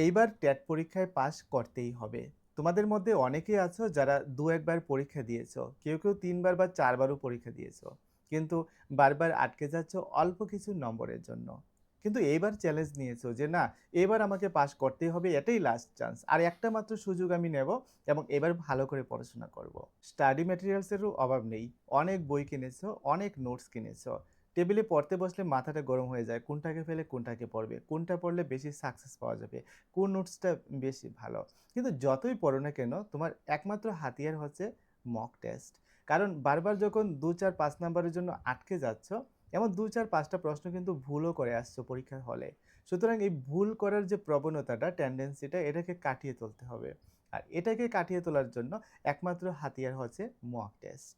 এইবার টেট পরীক্ষায় পাস করতেই হবে। তোমাদের মধ্যে অনেকেই আছো যারা ২-১ বার পরীক্ষা দিয়েছো। কেউ ৩ বার বা ৪ বারও পরীক্ষা দিয়েছো। কিন্তু বারবার আটকে যাচ্ছ অল্প কিছু নম্বরের জন্য। কিন্তু এইবার চ্যালেঞ্জ নিয়েছো যে না, এবার আমাকে পাস করতেই হবে, এটাই লাস্ট চান্স। আর একটা মাত্র সুযোগ আমি নেব এবং এবার ভালো করে পড়াশোনা করব। স্টাডি ম্যাটেরিয়ালস এরও অভাব নেই। অনেক বই কিনেছো, অনেক নোটস কিনেছো। টেবিলে পড়তে বসলে মাথাটা গরম হয়ে যায়। কোনটাকে ফেলে কোনটাকে পড়বে? কোনটা পড়লে বেশি সাকসেস পাওয়া যাবে? কোন নোটসটা বেশি ভালো? কিন্তু যতই পড়ো না কেন, তোমার একমাত্র হাতিয়ার হচ্ছে মক টেস্ট। কারণ বারবার যখন ২, ৪, ৫ নাম্বারের জন্য আটকে যাচ্ছ, এমন ২, ৪, ৫ টা প্রশ্ন কিন্তু ভুলও করে আসছো পরীক্ষার হলে। সুতরাং এই ভুল করার যে প্রবণতাটা, টেনডেন্সিটা, এটাকে কাটিয়ে তুলতে হবে। আর এটাকে কাটিয়ে তোলার জন্য একমাত্র হাতিয়ার হচ্ছে মক টেস্ট।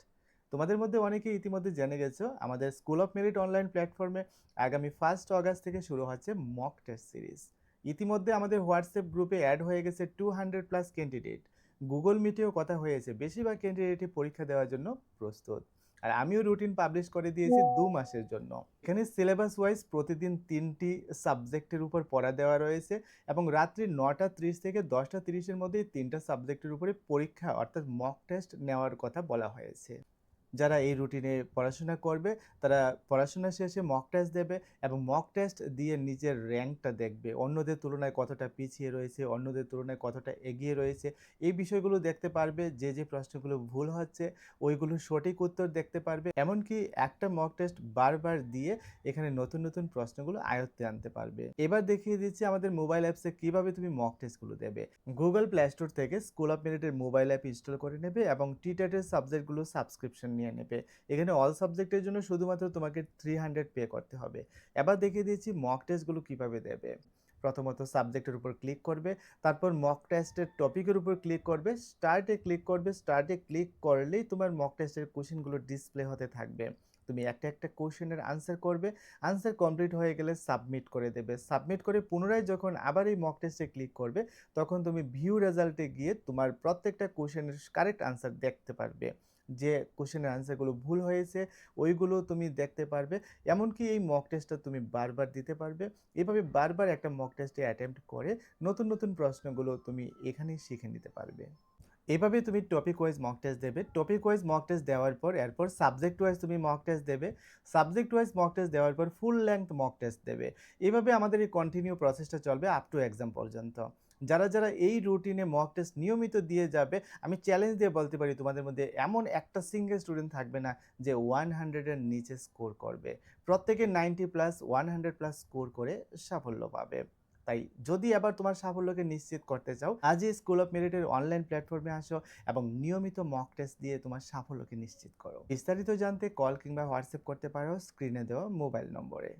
তোমাদের মধ্যে অনেকেই ইতিমধ্যে জেনে গেছো, আমাদের স্কুল অফ মেরিট অনলাইন প্ল্যাটফর্মে আগামী 1 অগাস্ট থেকে শুরু হচ্ছে মক টেস্ট সিরিজ। ইতিমধ্যে আমাদের হোয়াটসঅ্যাপ গ্রুপে অ্যাড হয়ে গেছে 200 প্লাস ক্যান্ডিডেট। গুগল মিটেও কথা হয়েছে, বেশিরভাগ ক্যান্ডিডেটই পরীক্ষা দেওয়ার জন্য প্রস্তুত। আর আমিও রুটিন পাবলিশ করে দিয়েছি ২ মাসের জন্য। এখানে সিলেবাস ওয়াইজ প্রতিদিন ৩টি সাবজেক্টের উপর পড়া দেওয়া রয়েছে এবং রাত্রি ৯:৩০ থেকে ১০:৩০ এর মধ্যে ৩টা সাবজেক্টের উপরে পরীক্ষা অর্থাৎ মক টেস্ট নেওয়ার কথা বলা হয়েছে। যারা এই রুটিনে পড়াশোনা করবে তারা পড়াশোনা শেষে মক টেস্ট দেবে এবং মক টেস্ট দিয়ে নিজের র্যাঙ্কটা দেখবে, অন্যদের তুলনায় কতটা পিছিয়ে রয়েছে, অন্যদের তুলনায় কতটা এগিয়ে রয়েছে। এই বিষয়গুলো দেখতে পারবে। যে প্রশ্নগুলো ভুল হচ্ছে ওইগুলো সঠিক উত্তর দেখতে পারবে। এমনকি একটা মক টেস্ট বারবার দিয়ে এখানে নতুন নতুন প্রশ্নগুলো আয়ত্তে আনতে পারবে। এবার দেখিয়ে দিচ্ছি আমাদের মোবাইল অ্যাপসে কিভাবে তুমি মক টেস্টগুলো দেবে। গুগল প্লে স্টোর থেকে স্কুল অফ মেরিটের মোবাইল অ্যাপ ইনস্টল করে নেবে এবং টিটেটের সাবজেক্টগুলো সাবস্ক্রিপশন নিয়ে নেবে। এখানে অল সাবজেক্টের জন্য শুধুমাত্র তোমাকে 300 পে করতে হবে। এবার দেখিয়ে দিয়েছি মক টেস্টগুলো কিভাবে দেবে। প্রথমত সাবজেক্টের উপর ক্লিক করবে, তারপর মক টেস্টের টপিকের উপর ক্লিক করবে, স্টার্টে ক্লিক করবে। স্টার্টে ক্লিক করলেই তোমার মক টেস্টের কোশ্চেনগুলো ডিসপ্লে হতে থাকবে। তুমি একটা একটা কোশ্চেনের আনসার করবে। আনসার কমপ্লিট হয়ে গেলে সাবমিট করে দেবে। সাবমিট করে পুনরায় যখন আবার এই মক টেস্টে ক্লিক করবে, তখন তুমি ভিউ রেজাল্টে গিয়ে তোমার প্রত্যেকটা কোশ্চেনের কারেক্ট আনসার দেখতে পারবে। যে কোশ্চেনের আনসারগুলো ভুল হয়েছে ওইগুলো তুমি দেখতে পারবে। এমনকি এই মক টেস্টটা তুমি বারবার দিতে পারবে। এভাবে বারবার একটা মক টেস্টে অ্যাটেম্প্ট করে নতুন নতুন প্রশ্নগুলো তুমি এখানেই শিখে নিতে পারবে। এভাবে তুমি টপিক ওয়াইজ মক টেস্ট দেবে। টপিক ওয়াইজ মক টেস্ট দেওয়ার পর এরপর সাবজেক্ট ওয়াইজ তুমি মক টেস্ট দেবে। সাবজেক্ট ওয়াইজ মক টেস্ট দেওয়ার পর ফুল লেংথ মক টেস্ট দেবে। এভাবে আমাদের এই কন্টিনিউ প্রসেসটা চলবে আপ টু এক্সাম পর্যন্ত। যারা এই রুটিনে মক টেস্ট নিয়মিত দিয়ে যাবে, আমি চ্যালেঞ্জ দিয়ে বলতে পারি তোমাদের মধ্যে এমন একটা সিঙ্গেল স্টুডেন্ট থাকবে না যে 100 এর নিচে স্কোর করবে। প্রত্যেকে 90 প্লাস 100 প্লাস স্কোর করে সাফল্য পাবে। তাই যদি আবার তোমার সাফল্যকে নিশ্চিত করতে চাও, আজই স্কুল অফ মেরিটের অনলাইন প্ল্যাটফর্মে আসো এবং নিয়মিত মক টেস্ট দিয়ে তোমার সাফল্যকে নিশ্চিত করো। বিস্তারিত জানতে কল কিংবা হোয়াটসঅ্যাপ করতে পারো স্ক্রিনে দেওয়া মোবাইল নম্বরে।